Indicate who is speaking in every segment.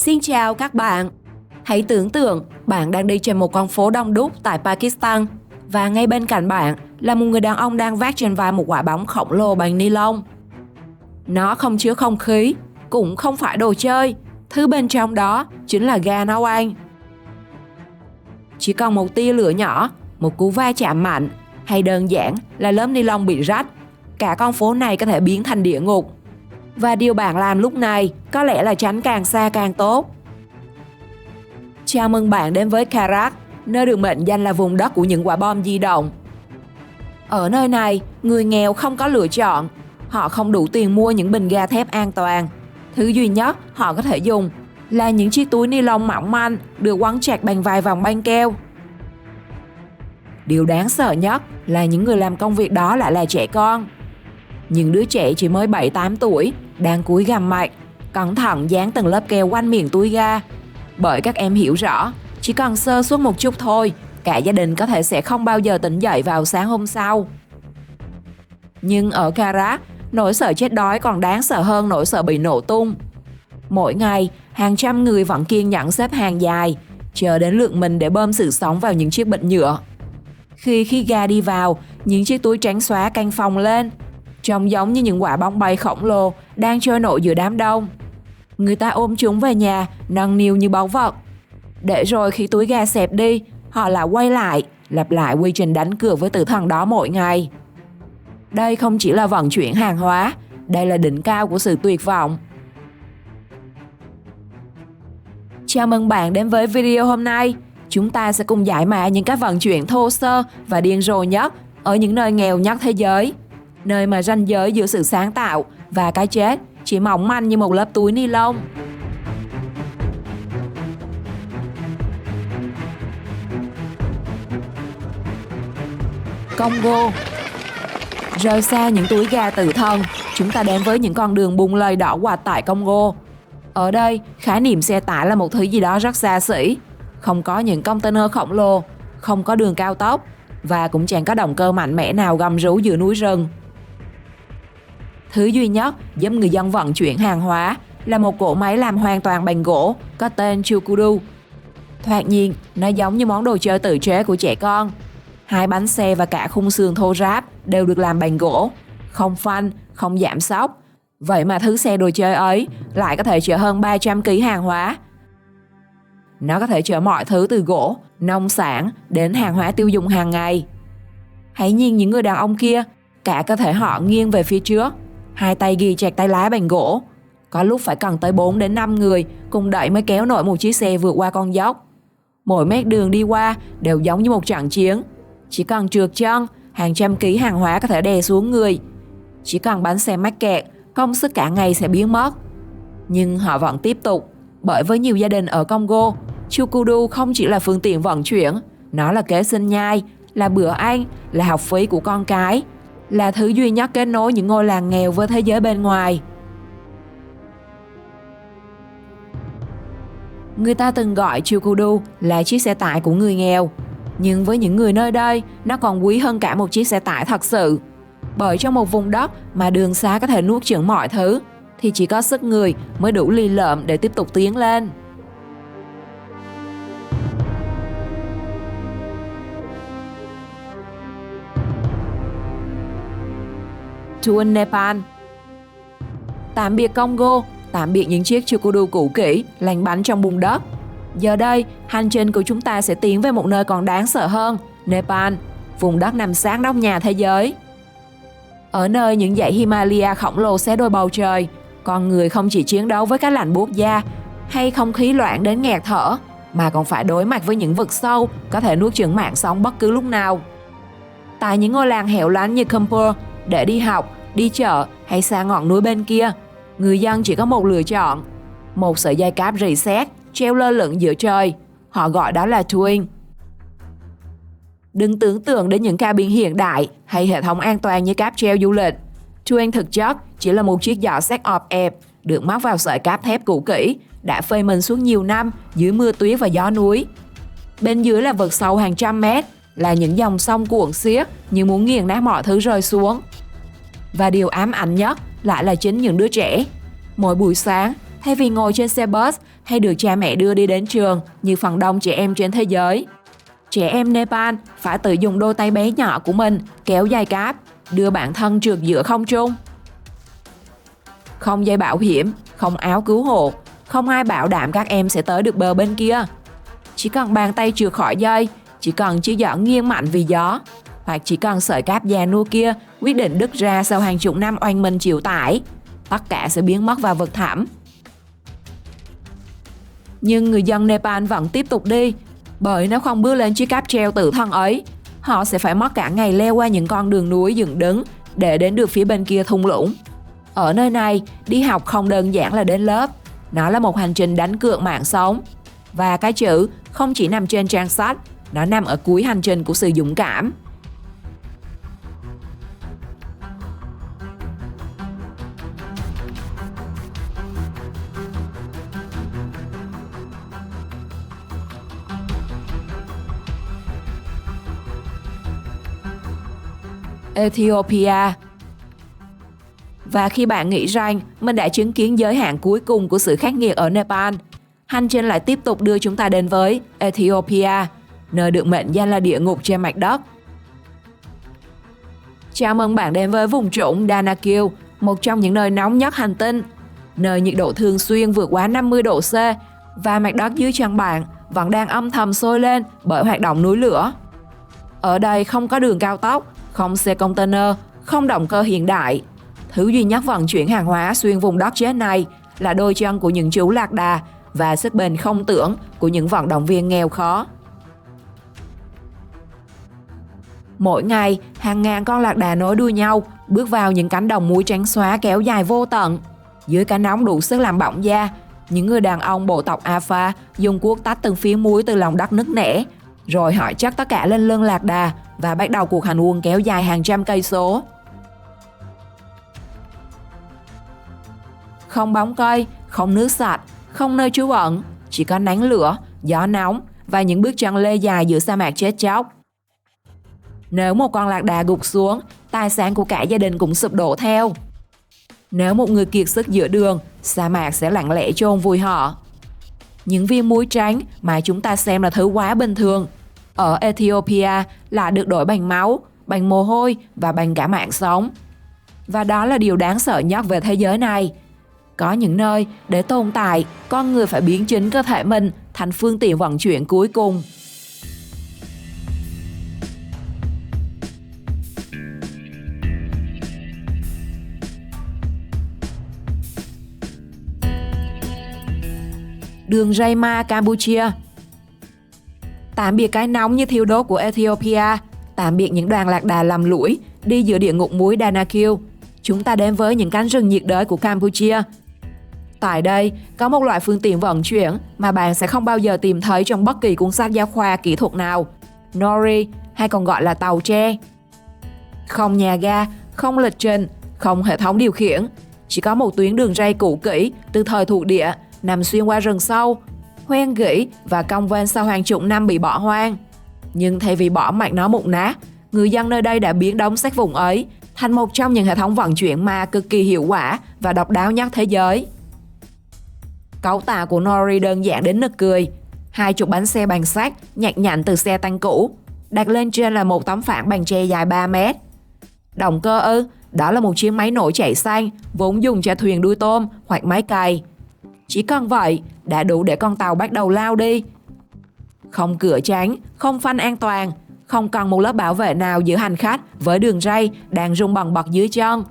Speaker 1: Xin chào các bạn. Hãy tưởng tượng bạn đang đi trên một con phố đông đúc tại Pakistan và ngay bên cạnh bạn là một người đàn ông đang vác trên vai một quả bóng khổng lồ bằng ni lông. Nó không chứa không khí, cũng không phải đồ chơi. Thứ bên trong đó chính là ga nấu ăn. Chỉ cần một tia lửa nhỏ, một cú va chạm mạnh hay đơn giản là lớp ni lông bị rách, cả con phố này có thể biến thành địa ngục. Và điều bạn làm lúc này có lẽ là tránh càng xa càng tốt. Chào mừng bạn đến với Karak, nơi được mệnh danh là vùng đất của những quả bom di động. Ở nơi này, người nghèo không có lựa chọn. Họ không đủ tiền mua những bình ga thép an toàn. Thứ duy nhất họ có thể dùng là những chiếc túi ni lông mỏng manh được quấn chặt bằng vài vòng băng keo. Điều đáng sợ nhất là những người làm công việc đó lại là trẻ con. Những đứa trẻ chỉ mới 7-8 tuổi đang cúi gằm mặt, cẩn thận dán từng lớp keo quanh miệng túi ga. Bởi các em hiểu rõ, chỉ cần sơ suất một chút thôi, cả gia đình có thể sẽ không bao giờ tỉnh dậy vào sáng hôm sau. Nhưng ở Karak, nỗi sợ chết đói còn đáng sợ hơn nỗi sợ bị nổ tung. Mỗi ngày, hàng trăm người vẫn kiên nhẫn xếp hàng dài, chờ đến lượt mình để bơm sự sống vào những chiếc bịch nhựa. Khi ga đi vào, những chiếc túi trắng xóa căng phồng lên, trông giống như những quả bóng bay khổng lồ đang trôi nổi giữa đám đông. Người ta ôm chúng về nhà, nâng niu như báu vật. Để rồi khi túi ga xẹp đi, họ lại quay lại, lặp lại quy trình đánh cược với tử thần đó mỗi ngày. Đây không chỉ là vận chuyển hàng hóa, đây là đỉnh cao của sự tuyệt vọng. Chào mừng bạn đến với video hôm nay. Chúng ta sẽ cùng giải mã những cách vận chuyển thô sơ và điên rồ nhất ở những nơi nghèo nhất thế giới. Nơi mà ranh giới giữa sự sáng tạo và cái chết chỉ mỏng manh như một lớp túi ni lông. Congo. Rời xa những túi ga tự thân, chúng ta đến với những con đường bung lầy đỏ quạch tại Congo. Ở đây, khái niệm xe tải là một thứ gì đó rất xa xỉ. Không có những container khổng lồ, không có đường cao tốc và cũng chẳng có động cơ mạnh mẽ nào gầm rú giữa núi rừng. Thứ duy nhất giúp người dân vận chuyển hàng hóa là một cỗ máy làm hoàn toàn bằng gỗ có tên Chukudu. Thoạt nhìn, nó giống như món đồ chơi tự chế của trẻ con. Hai bánh xe và cả khung sườn thô ráp đều được làm bằng gỗ, không phanh, không giảm xóc. Vậy mà thứ xe đồ chơi ấy lại có thể chở hơn 300 kg hàng hóa. Nó có thể chở mọi thứ từ gỗ, nông sản đến hàng hóa tiêu dùng hàng ngày. Hãy nhìn những người đàn ông kia, cả cơ thể họ nghiêng về phía trước, hai tay ghi chặt tay lái bằng gỗ. Có lúc phải cần tới 4 đến 5 người cùng đẩy mới kéo nổi một chiếc xe vượt qua con dốc. Mỗi mét đường đi qua đều giống như một trận chiến. Chỉ cần trượt chân, hàng trăm ký hàng hóa có thể đè xuống người. Chỉ cần bánh xe mắc kẹt, công sức cả ngày sẽ biến mất. Nhưng họ vẫn tiếp tục, bởi với nhiều gia đình ở Congo, Chukudu không chỉ là phương tiện vận chuyển, nó là kế sinh nhai, là bữa ăn, là học phí của con cái, là thứ duy nhất kết nối những ngôi làng nghèo với thế giới bên ngoài. Người ta từng gọi Chukudu là chiếc xe tải của người nghèo, nhưng với những người nơi đây, nó còn quý hơn cả một chiếc xe tải thật sự. Bởi trong một vùng đất mà đường xá có thể nuốt chửng mọi thứ, thì chỉ có sức người mới đủ lì lợm để tiếp tục tiến lên. Tour Nepal. Tạm biệt Congo, tạm biệt những chiếc Chukudu cũ kỹ, lành bánh trong bùn đất. Giờ đây, hành trình của chúng ta sẽ tiến về một nơi còn đáng sợ hơn, Nepal, vùng đất nằm sát nóc nhà thế giới. Ở nơi những dãy Himalaya khổng lồ xé đôi bầu trời, con người không chỉ chiến đấu với cái lạnh buốt da hay không khí loãng đến nghẹt thở, mà còn phải đối mặt với những vực sâu có thể nuốt chửng mạng sống bất cứ lúc nào. Tại những ngôi làng hẻo lánh như Kampur, để đi học, đi chợ hay xa ngọn núi bên kia, người dân chỉ có một lựa chọn: một sợi dây cáp rỉ sét treo lơ lửng giữa trời. Họ gọi đó là Twin. Đừng tưởng tượng đến những cabin hiện đại hay hệ thống an toàn như cáp treo du lịch. Twin thực chất chỉ là một chiếc giỏ xách ọp ẹp được mắc vào sợi cáp thép cũ kỹ, đã phơi mình suốt nhiều năm dưới mưa tuyết và gió núi. Bên dưới là vực sâu hàng trăm mét, là những dòng sông cuộn xiết như muốn nghiền nát mọi thứ rơi xuống. Và điều ám ảnh nhất lại là chính những đứa trẻ. Mỗi buổi sáng, thay vì ngồi trên xe bus hay được cha mẹ đưa đi đến trường như phần đông trẻ em trên thế giới. Trẻ em Nepal phải tự dùng đôi tay bé nhỏ của mình kéo dây cáp, đưa bản thân trượt giữa không trung. Không dây bảo hiểm, không áo cứu hộ, không ai bảo đảm các em sẽ tới được bờ bên kia. Chỉ cần bàn tay trượt khỏi dây, chỉ cần chiếc giỏ nghiêng mạnh vì gió, hoặc chỉ cần sợi cáp già nua kia quyết định đứt ra sau hàng chục năm oanh minh chịu tải, tất cả sẽ biến mất vào vực thẳm. Nhưng người dân Nepal vẫn tiếp tục đi, bởi nếu không bước lên chiếc cáp treo tự thân ấy, họ sẽ phải mất cả ngày leo qua những con đường núi dựng đứng để đến được phía bên kia thung lũng. Ở nơi này, đi học không đơn giản là đến lớp, nó là một hành trình đánh cược mạng sống. Và cái chữ không chỉ nằm trên trang sách, nó nằm ở cuối hành trình của sự dũng cảm. Ethiopia. Và khi bạn nghĩ rằng mình đã chứng kiến giới hạn cuối cùng của sự khắc nghiệt ở Nepal, hành trình lại tiếp tục đưa chúng ta đến với Ethiopia, nơi được mệnh danh là địa ngục trên mặt đất. Chào mừng bạn đến với vùng trũng Danakil, một trong những nơi nóng nhất hành tinh, nơi nhiệt độ thường xuyên vượt quá 50 độ C và mặt đất dưới chân bạn vẫn đang âm thầm sôi lên bởi hoạt động núi lửa. Ở đây không có đường cao tốc, không xe container, không động cơ hiện đại. Thứ duy nhất vận chuyển hàng hóa xuyên vùng đất chết này là đôi chân của những chú lạc đà và sức bền không tưởng của những vận động viên nghèo khó. Mỗi ngày, hàng ngàn con lạc đà nối đuôi nhau bước vào những cánh đồng muối trắng xóa kéo dài vô tận. Dưới cái nóng đủ sức làm bỏng da, những người đàn ông bộ tộc Alpha dùng cuốc tách từng phiến muối từ lòng đất nứt nẻ, rồi họ chất tất cả lên lưng lạc đà và bắt đầu cuộc hành quân kéo dài hàng trăm cây số. Không bóng cây, không nước sạch, không nơi trú ẩn, chỉ có nắng lửa, gió nóng và những bước chân lê dài giữa sa mạc chết chóc. Nếu một con lạc đà gục xuống, tài sản của cả gia đình cũng sụp đổ theo. Nếu một người kiệt sức giữa đường, sa mạc sẽ lặng lẽ chôn vùi họ. Những viên muối trắng mà chúng ta xem là thứ quá bình thường, ở Ethiopia là được đổi bằng máu, bằng mồ hôi và bằng cả mạng sống. Và đó là điều đáng sợ nhất về thế giới này. Có những nơi, để tồn tại, con người phải biến chính cơ thể mình thành phương tiện vận chuyển cuối cùng. Đường ray ma Campuchia. Tạm biệt cái nóng như thiêu đốt của Ethiopia, tạm biệt những đoàn lạc đà lầm lũi đi giữa địa ngục muối Danakil. Chúng ta đến với những cánh rừng nhiệt đới của Campuchia. Tại đây, có một loại phương tiện vận chuyển mà bạn sẽ không bao giờ tìm thấy trong bất kỳ cuốn sách giáo khoa kỹ thuật nào. Nori, hay còn gọi là tàu tre. Không nhà ga, không lịch trình, không hệ thống điều khiển. Chỉ có một tuyến đường ray cũ kỹ từ thời thuộc địa nằm xuyên qua rừng sâu, hoen gỉ và cong vênh sau hàng chục năm bị bỏ hoang. Nhưng thay vì bỏ mặc nó mục nát, người dân nơi đây đã biến đống xác vùng ấy thành một trong những hệ thống vận chuyển ma cực kỳ hiệu quả và độc đáo nhất thế giới. Cấu tạo của Nori đơn giản đến nực cười. 20 bánh xe bằng sắt nhặt nhạnh từ xe tăng cũ, đặt lên trên là một tấm phản bằng tre dài 3 mét. Động cơ ư? Đó là một chiếc máy nổi chạy xanh vốn dùng cho thuyền đuôi tôm hoặc máy cày. Chỉ cần vậy đã đủ để con tàu bắt đầu lao đi. Không cửa tránh, không phanh an toàn, không cần một lớp bảo vệ nào giữa hành khách với đường ray đang rung bần bật dưới chân.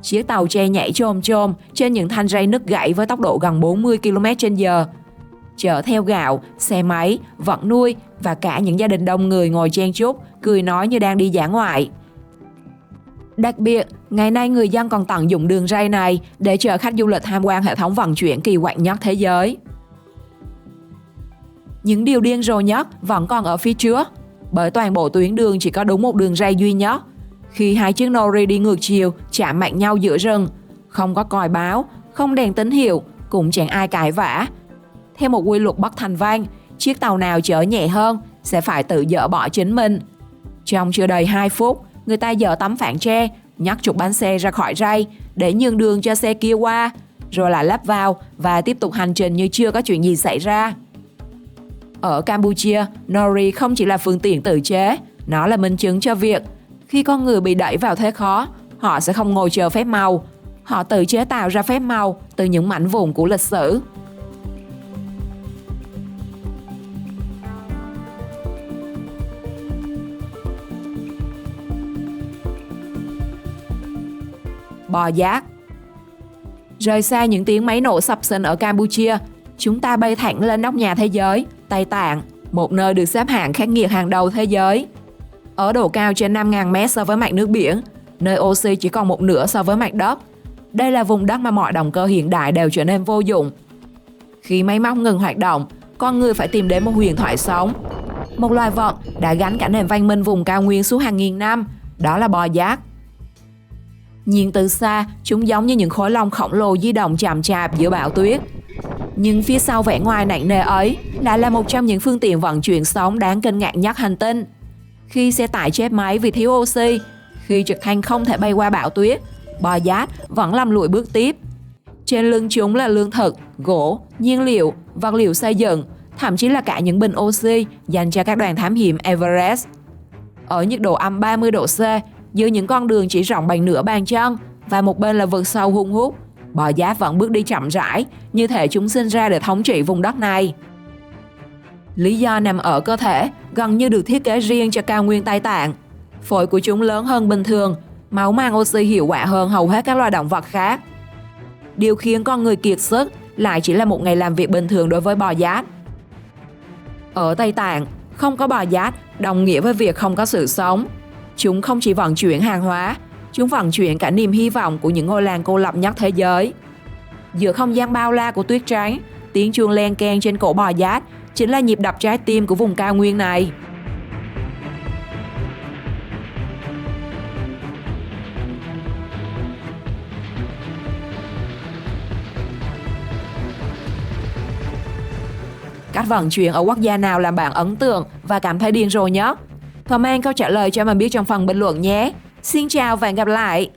Speaker 1: Chiếc tàu tre nhảy chồm chồm trên những thanh ray nứt gãy với tốc độ gần 40 km/h. Chở theo gạo, xe máy, vật nuôi và cả những gia đình đông người ngồi chen chúc, cười nói như đang đi dã ngoại. Đặc biệt, ngày nay người dân còn tận dụng đường ray này để chở khách du lịch tham quan hệ thống vận chuyển kỳ quặc nhất thế giới. Những điều điên rồ nhất vẫn còn ở phía trước, bởi toàn bộ tuyến đường chỉ có đúng một đường ray duy nhất. Khi hai chiếc Nori đi ngược chiều chạm mặt nhau giữa rừng, không có còi báo, không đèn tín hiệu, cũng chẳng ai cãi vã. Theo một quy luật bất thành văn, chiếc tàu nào chở nhẹ hơn sẽ phải tự dỡ bỏ chính mình. Trong chưa đầy 2 phút, người ta dỡ tấm phản tre, nhấc trục bánh xe ra khỏi ray để nhường đường cho xe kia qua, rồi lại lắp vào và tiếp tục hành trình như chưa có chuyện gì xảy ra. Ở Campuchia, nori không chỉ là phương tiện tự chế, nó là minh chứng cho việc khi con người bị đẩy vào thế khó, họ sẽ không ngồi chờ phép màu. Họ tự chế tạo ra phép màu từ những mảnh vụn của lịch sử. Bò giác. Rời xa những tiếng máy nổ sập sình ở Campuchia, chúng ta bay thẳng lên nóc nhà thế giới, Tây Tạng, một nơi được xếp hạng khắc nghiệt hàng đầu thế giới. Ở độ cao trên 5.000 mét so với mặt nước biển, nơi oxy chỉ còn một nửa so với mặt đất. Đây là vùng đất mà mọi động cơ hiện đại đều trở nên vô dụng. Khi máy móc ngừng hoạt động, con người phải tìm đến một huyền thoại sống. Một loài vật đã gánh cả nền văn minh vùng cao nguyên suốt hàng nghìn năm, đó là bò giác. Nhìn từ xa, chúng giống như những khối lông khổng lồ di động chậm chạp giữa bão tuyết. Nhưng phía sau vẻ ngoài nặng nề ấy lại là một trong những phương tiện vận chuyển sống đáng kinh ngạc nhất hành tinh. Khi xe tải chết máy vì thiếu oxy, khi trực thăng không thể bay qua bão tuyết, bò giác vẫn lầm lũi bước tiếp. Trên lưng chúng là lương thực, gỗ, nhiên liệu, vật liệu xây dựng, thậm chí là cả những bình oxy dành cho các đoàn thám hiểm Everest. Ở nhiệt độ âm 30 độ C, giữa những con đường chỉ rộng bằng nửa bàn chân và một bên là vực sâu hun hút, bò giác vẫn bước đi chậm rãi, như thể chúng sinh ra để thống trị vùng đất này. Lý do nằm ở cơ thể, gần như được thiết kế riêng cho cao nguyên Tây Tạng. Phổi của chúng lớn hơn bình thường, máu mang oxy hiệu quả hơn hầu hết các loài động vật khác. Điều khiến con người kiệt sức lại chỉ là một ngày làm việc bình thường đối với bò giác. Ở Tây Tạng, không có bò giác đồng nghĩa với việc không có sự sống. Chúng không chỉ vận chuyển hàng hóa, chúng vận chuyển cả niềm hy vọng của những ngôi làng cô lập nhất thế giới. Giữa không gian bao la của tuyết trắng, tiếng chuông len keng trên cổ bò giác chính là nhịp đập trái tim của vùng cao nguyên này. Cách vận chuyển ở quốc gia nào làm bạn ấn tượng và cảm thấy điên rồ nhất? Comment câu trả lời cho mình biết trong phần bình luận nhé. Xin chào và hẹn gặp lại!